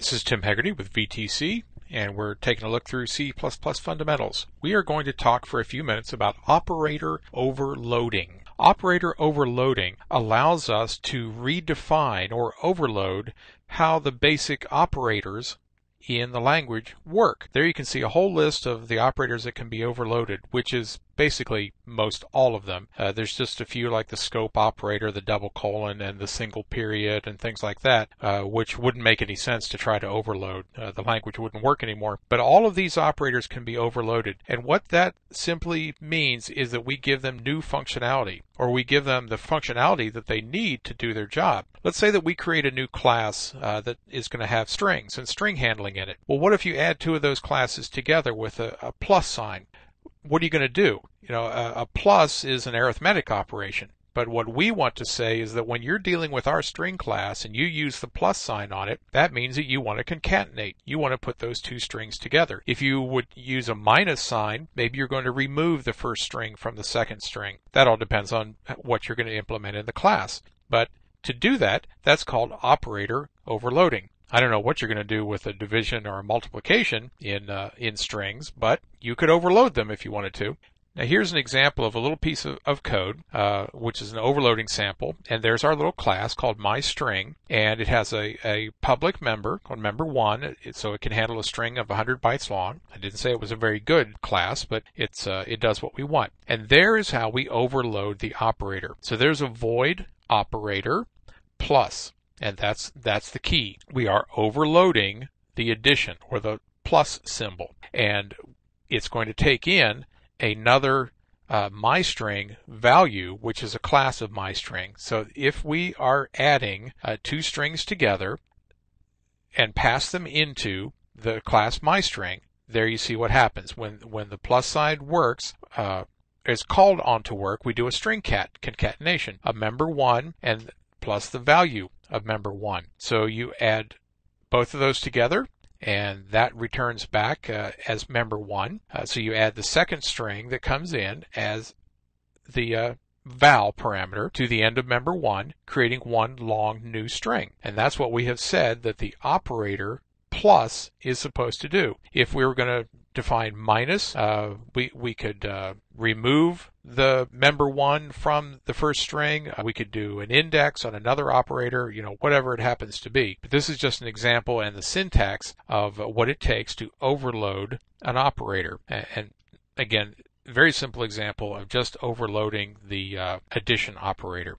This is Tim Hegarty with VTC, and we're taking a look through C++ fundamentals. We are going to talk for a few minutes about operator overloading. Operator overloading allows us to redefine or overload how the basic operators in the language work. There you can see a whole list of the operators that can be overloaded, which is basically most all of them. There's just a few like the scope operator, the double colon, and the single period, and things like that, which wouldn't make any sense to try to overload. The language wouldn't work anymore. But all of these operators can be overloaded. And what that simply means is that we give them new functionality, or we give them the functionality that they need to do their job. Let's say that we create a new class that is going to have strings and string handling in it. Well, what if you add two of those classes together with a plus sign? What are you going to do? A plus is an arithmetic operation. But what we want to say is that when you're dealing with our string class and you use the plus sign on it, that means that you want to concatenate. You want to put those two strings together. If you would use a minus sign, maybe you're going to remove the first string from the second string. That all depends on what you're going to implement in the class. But to do that, that's called operator overloading. I don't know what you're going to do with a division or a multiplication in strings, but you could overload them if you wanted to. Now here's an example of a little piece of code, which is an overloading sample, and there's our little class called myString, and it has a public member called member1, so it can handle a string of 100 bytes long. I didn't say it was a very good class, but it does what we want. And there is how we overload the operator. So there's a void operator plus. And that's the key. We are overloading the addition or the plus symbol. And it's going to take in another myString value, which is a class of myString. So if we are adding two strings together and pass them into the class myString, there you see what happens. When the plus sign works, is called on to work, we do a string concatenation of member1 and plus the value of member1. So you add both of those together, and that returns back as member1. So you add the second string that comes in as the val parameter to the end of member1, creating one long new string. And that's what we have said that the operator plus is supposed to do. If we were going to define minus, we could remove the member1 from the first string. We could do an index on another operator, whatever it happens to be. But this is just an example and the syntax of what it takes to overload an operator. And again, very simple example of just overloading the addition operator.